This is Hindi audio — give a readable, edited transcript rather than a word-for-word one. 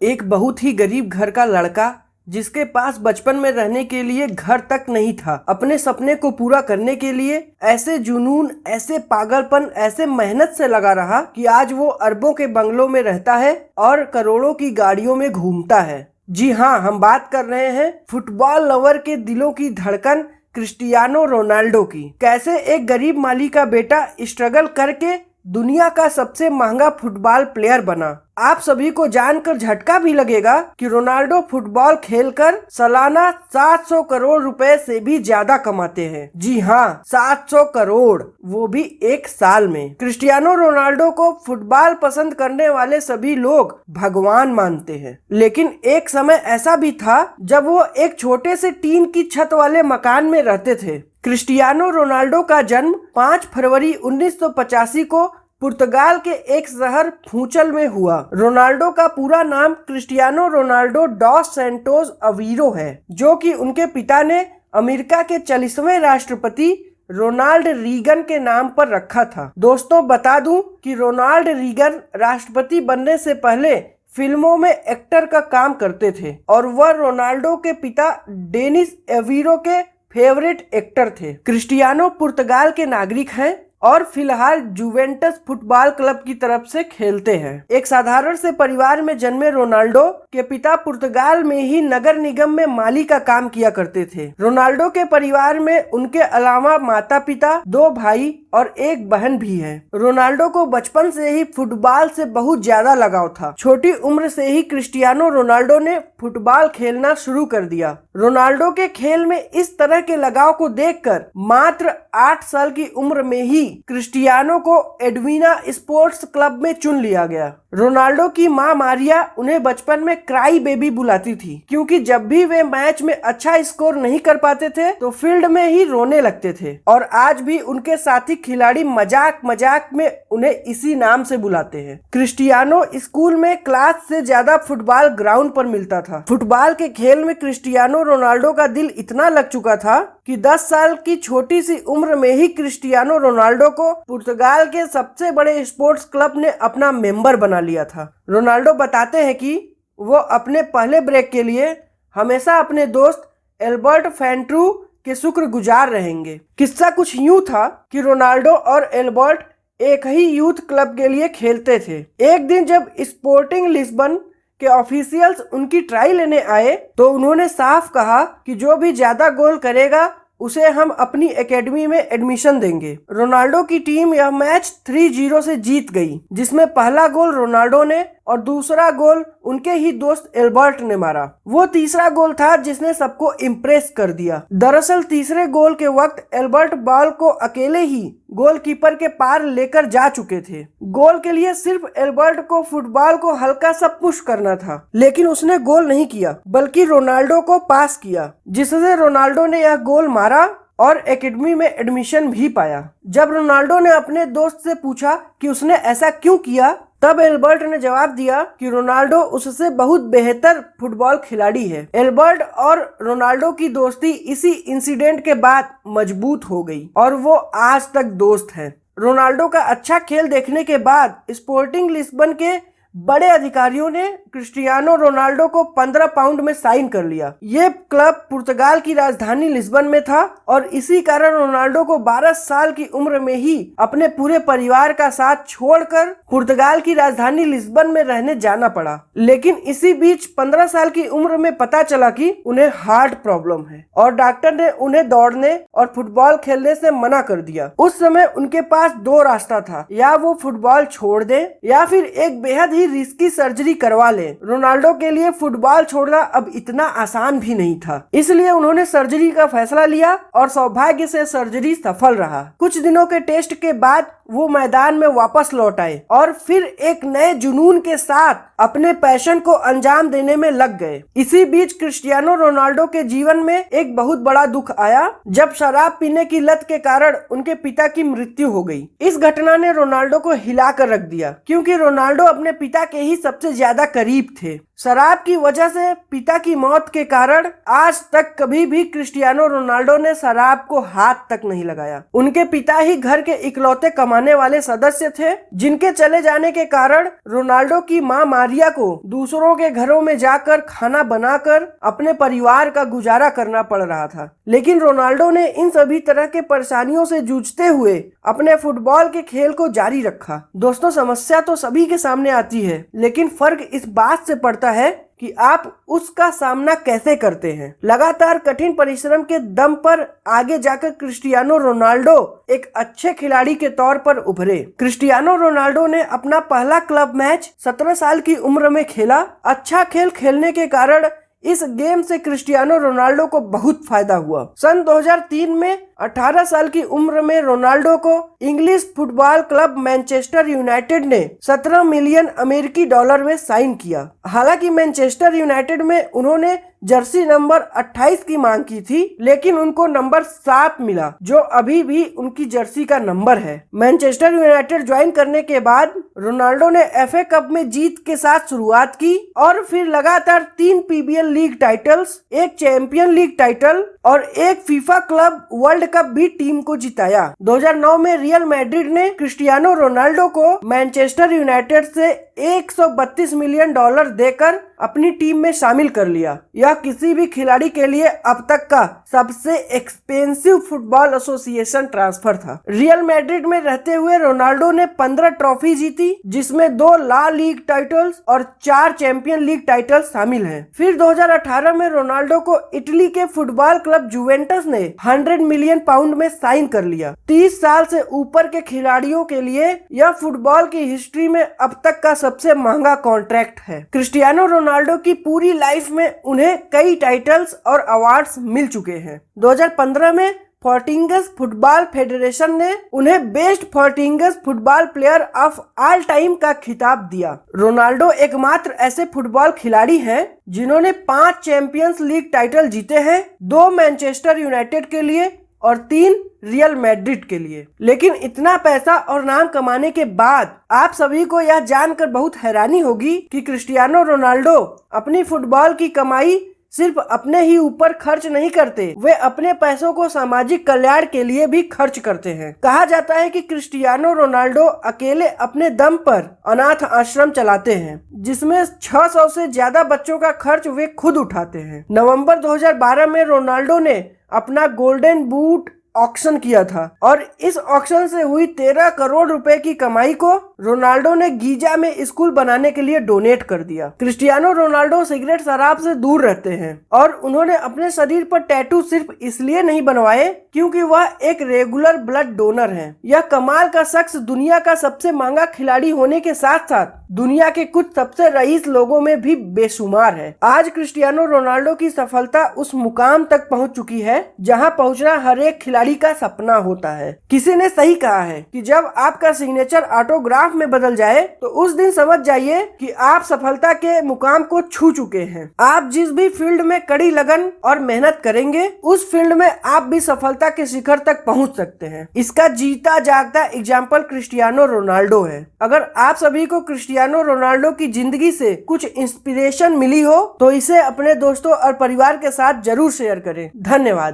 एक बहुत ही गरीब घर का लड़का जिसके पास बचपन में रहने के लिए घर तक नहीं था, अपने सपने को पूरा करने के लिए ऐसे जुनून, ऐसे पागलपन, ऐसे मेहनत से लगा रहा कि आज वो अरबों के बंगलों में रहता है और करोड़ों की गाड़ियों में घूमता है। जी हाँ, हम बात कर रहे हैं फुटबॉल लवर के दिलों की धड़कन क्रिस्टियानो रोनाल्डो की। कैसे एक गरीब माली का बेटा स्ट्रगल करके दुनिया का सबसे महंगा फुटबॉल प्लेयर बना। आप सभी को जानकर झटका भी लगेगा कि रोनाल्डो फुटबॉल खेलकर सालाना 700 करोड़ रुपए से भी ज्यादा कमाते हैं। जी हाँ, 700 करोड़, वो भी एक साल में। क्रिस्टियानो रोनाल्डो को फुटबॉल पसंद करने वाले सभी लोग भगवान मानते हैं, लेकिन एक समय ऐसा भी था जब वो एक छोटे से टीन की छत वाले मकान में रहते थे। क्रिस्टियानो रोनाल्डो का जन्म 5 फरवरी 1985 को पुर्तगाल के एक शहर फूंचल में हुआ। रोनाल्डो का पूरा नाम Cristiano Ronaldo DOS Santos Aviro है, जो कि उनके पिता ने अमेरिका के 40वें राष्ट्रपति रोनाल्ड रीगन के नाम पर रखा था। दोस्तों, बता दूं कि रोनाल्ड रीगन राष्ट्रपति बनने से पहले फिल्मों में एक्टर का काम करते थे और वह रोनाल्डो के पिता डेनिस एवीरो के फेवरेट एक्टर थे। क्रिस्टियानो पुर्तगाल के नागरिक हैं और फिलहाल जुवेंटस फुटबॉल क्लब की तरफ से खेलते हैं। एक साधारण से परिवार में जन्मे रोनाल्डो के पिता पुर्तगाल में ही नगर निगम में माली का काम किया करते थे। रोनाल्डो के परिवार में उनके अलावा माता पिता, 2 भाई और एक बहन भी है। रोनाल्डो को बचपन से ही फुटबॉल से बहुत ज्यादा लगाव था। छोटी उम्र से ही क्रिस्टियानो रोनाल्डो ने फुटबॉल खेलना शुरू कर दिया। रोनाल्डो के खेल में इस तरह के लगाव को देखकर मात्र 8 साल की उम्र में ही क्रिस्टियानो को एडवीना स्पोर्ट्स क्लब में चुन लिया गया। रोनाल्डो की मां मारिया उन्हें बचपन में क्राई बेबी बुलाती थी, क्योंकि जब भी वे मैच में अच्छा स्कोर नहीं कर पाते थे तो फील्ड में ही रोने लगते थे। और आज भी उनके साथी खिलाड़ी मजाक मजाक में उन्हें इसी नाम से बुलाते हैं। क्रिस्टियानो स्कूल में क्लास से ज्यादा फुटबॉल ग्राउंड पर मिलता था। फुटबॉल के खेल में क्रिस्टियानो रोनाल्डो का दिल इतना लग चुका था कि 10 साल की छोटी सी उम्र में ही क्रिस्टियानो रोनाल्डो को पुर्तगाल के सबसे बड़े स्पोर्ट्स क्लब ने अपना मेंबर बना लिया था। रोनाल्डो बताते हैं कि वो अपने पहले ब्रेक के लिए हमेशा अपने दोस्त एल्बर्ट फैंट्रू के शुक्रगुजार रहेंगे। किस्सा कुछ यूं था कि रोनाल्डो और एल्बर्ट एक ही यूथ क्लब के लिए खेलते थे। एक दिन जब स्पोर्टिंग लिस्बन के ऑफिशियल्स उनकी ट्राई लेने आए तो उन्होंने साफ कहा कि जो भी ज्यादा गोल करेगा उसे हम अपनी एकेडमी में एडमिशन देंगे। रोनाल्डो की टीम यह मैच 3-0 से जीत गई, जिसमें पहला गोल रोनाल्डो ने और दूसरा गोल उनके ही दोस्त एल्बर्ट ने मारा। वो तीसरा गोल था जिसने सबको इम्प्रेस कर दिया। दरअसल तीसरे गोल के वक्त एल्बर्ट बॉल को अकेले ही गोलकीपर के पार लेकर जा चुके थे। गोल के लिए सिर्फ एल्बर्ट को फुटबॉल को हल्का सा पुश करना था, लेकिन उसने गोल नहीं किया बल्कि रोनाल्डो को पास किया, जिससे रोनाल्डो ने यह गोल मारा और एकेडमी में एडमिशन भी पाया। जब रोनाल्डो ने अपने दोस्त से पूछा कि उसने ऐसा क्यों किया, तब एल्बर्ट ने जवाब दिया कि रोनाल्डो उससे बहुत बेहतर फुटबॉल खिलाड़ी है। एल्बर्ट और रोनाल्डो की दोस्ती इसी इंसिडेंट के बाद मजबूत हो गई और वो आज तक दोस्त हैं। रोनाल्डो का अच्छा खेल देखने के बाद स्पोर्टिंग लिस्बन के बड़े अधिकारियों ने क्रिस्टियानो रोनाल्डो को 15 पाउंड में साइन कर लिया। ये क्लब पुर्तगाल की राजधानी लिस्बन में था और इसी कारण रोनाल्डो को 12 साल की उम्र में ही अपने पूरे परिवार का साथ छोड़कर पुर्तगाल की राजधानी लिस्बन में रहने जाना पड़ा। लेकिन इसी बीच 15 साल की उम्र में पता चला कि उन्हें हार्ट प्रॉब्लम है और डॉक्टर ने उन्हें दौड़ने और फुटबॉल खेलने से मना कर दिया। उस समय उनके पास 2 रास्ता था, या वो फुटबॉल छोड़ दें या फिर एक बेहद रिस्की सर्जरी करवा ले। रोनाल्डो के लिए फुटबॉल छोड़ना अब इतना आसान भी नहीं था, इसलिए उन्होंने सर्जरी का फैसला लिया और सौभाग्य से सर्जरी सफल रहा। कुछ दिनों के टेस्ट के बाद वो मैदान में वापस लौट आए और फिर एक नए जुनून के साथ अपने पैशन को अंजाम देने में लग गए। इसी बीच क्रिस्टियानो रोनाल्डो के जीवन में एक बहुत बड़ा दुख आया, जब शराब पीने की लत के कारण उनके पिता की मृत्यु हो गई। इस घटना ने रोनाल्डो को हिलाकर रख दिया, क्योंकि रोनाल्डो अपने पिता के ही सबसे ज्यादा करीब थे। शराब की वजह से पिता की मौत के कारण आज तक कभी भी क्रिस्टियानो रोनाल्डो ने शराब को हाथ तक नहीं लगाया। उनके पिता ही घर के इकलौते कमाने निभाने वाले सदस्य थे, जिनके चले जाने के कारण रोनाल्डो की मां मारिया को दूसरों के घरों में जाकर खाना बनाकर अपने परिवार का गुजारा करना पड़ रहा था। लेकिन रोनाल्डो ने इन सभी तरह के परेशानियों से जूझते हुए अपने फुटबॉल के खेल को जारी रखा। दोस्तों, समस्या तो सभी के सामने आती है, लेकिन फर्क इस बात से पड़ता है कि आप उसका सामना कैसे करते हैं। लगातार कठिन परिश्रम के दम पर आगे जाकर क्रिस्टियानो रोनाल्डो एक अच्छे खिलाड़ी के तौर पर उभरे। क्रिस्टियानो रोनाल्डो ने अपना पहला क्लब मैच 17 साल की उम्र में खेला। अच्छा खेल खेलने के कारण इस गेम से क्रिस्टियानो रोनाल्डो को बहुत फायदा हुआ। सन 2003 में 18 साल की उम्र में रोनाल्डो को English football club Manchester United ने 17 मिलियन अमेरिकी डॉलर में साइन किया। हालांकि मैनचेस्टर यूनाइटेड में उन्होंने जर्सी नंबर 28 की मांग की थी, लेकिन उनको नंबर 7 मिला, जो अभी भी उनकी जर्सी का नंबर है। मैनचेस्टर यूनाइटेड ज्वाइन करने के बाद रोनाल्डो ने एफए कप में जीत के साथ शुरुआत की और फिर लगातार 3 पीबीएल लीग टाइटल्स, एक चैंपियन लीग टाइटल और एक फीफा क्लब वर्ल्ड कप भी टीम को जिताया। 2009 में रियल मैड्रिड ने क्रिस्टियानो रोनाल्डो को मैनचेस्टर यूनाइटेड से 132 मिलियन डॉलर देकर अपनी टीम में शामिल कर लिया। यह किसी भी खिलाड़ी के लिए अब तक का सबसे एक्सपेंसिव फुटबॉल एसोसिएशन ट्रांसफर था। रियल मैड्रिड में रहते हुए रोनाल्डो ने 15 ट्रॉफी जीती, जिसमें 2 ला लीग टाइटल्स और 4 चैंपियन लीग टाइटल्स शामिल हैं। फिर 2018 में रोनाल्डो को इटली के फुटबॉल क्लब जुवेंटस ने 100 मिलियन पाउंड में साइन कर लिया। 30 साल से ऊपर के खिलाड़ियों के लिए यह फुटबॉल की हिस्ट्री में अब तक का सबसे महंगा कॉन्ट्रैक्ट है। क्रिस्टियानो रोनाल्डो की पूरी लाइफ में उन्हें कई टाइटल्स और अवार्ड्स मिल चुके हैं। 2015 में फोर्टिंगस फुटबॉल फेडरेशन ने उन्हें बेस्ट फोर्टिंगस football player of all time का खिताब दिया। रोनाल्डो एकमात्र ऐसे फुटबॉल खिलाड़ी हैं जिन्होंने 5 चैंपियंस लीग टाइटल जीते हैं, 2 मैनचेस्टर यूनाइटेड के लिए और 3 रियल मैड्रिड के लिए। लेकिन इतना पैसा और नाम कमाने के बाद आप सभी को यह जानकर बहुत हैरानी होगी कि क्रिस्टियानो रोनाल्डो अपनी फुटबॉल की कमाई सिर्फ अपने ही ऊपर खर्च नहीं करते, वे अपने पैसों को सामाजिक कल्याण के लिए भी खर्च करते हैं। कहा जाता है कि क्रिस्टियानो रोनाल्डो अकेले अपने दम पर अनाथ आश्रम चलाते हैं, जिसमें 600 से ज्यादा बच्चों का खर्च वे खुद उठाते हैं। नवंबर 2012 में रोनाल्डो ने अपना गोल्डन बूट ऑक्शन किया था और इस ऑक्शन से हुई 13 करोड़ रुपए की कमाई को रोनाल्डो ने गीजा में स्कूल बनाने के लिए डोनेट कर दिया। क्रिस्टियानो रोनाल्डो सिगरेट शराब से दूर रहते हैं और उन्होंने अपने शरीर पर टैटू सिर्फ इसलिए नहीं बनवाए क्योंकि वह एक रेगुलर ब्लड डोनर हैं। यह कमाल का शख्स दुनिया का सबसे महंगा खिलाड़ी होने के साथ साथ दुनिया के कुछ सबसे रईस लोगों में भी बेशुमार है। आज क्रिस्टियानो रोनाल्डो की सफलता उस मुकाम तक पहुंच चुकी है जहां पहुंचना हर एक खिलाड़ी का सपना होता है। किसी ने सही कहा है कि जब आपका सिग्नेचर ऑटोग्राफ में बदल जाए तो उस दिन समझ जाइए कि आप सफलता के मुकाम को छू चुके हैं। आप जिस भी फील्ड में कड़ी लगन और मेहनत करेंगे, उस फील्ड में आप भी सफलता के शिखर तक पहुंच सकते हैं। इसका जीता जागता एग्जाम्पल क्रिस्टियानो रोनाल्डो है। अगर आप सभी को क्रिस्टियानो रोनाल्डो की जिंदगी से कुछ इंस्पिरेशन मिली हो तो इसे अपने दोस्तों और परिवार के साथ जरूर शेयर करें। धन्यवाद।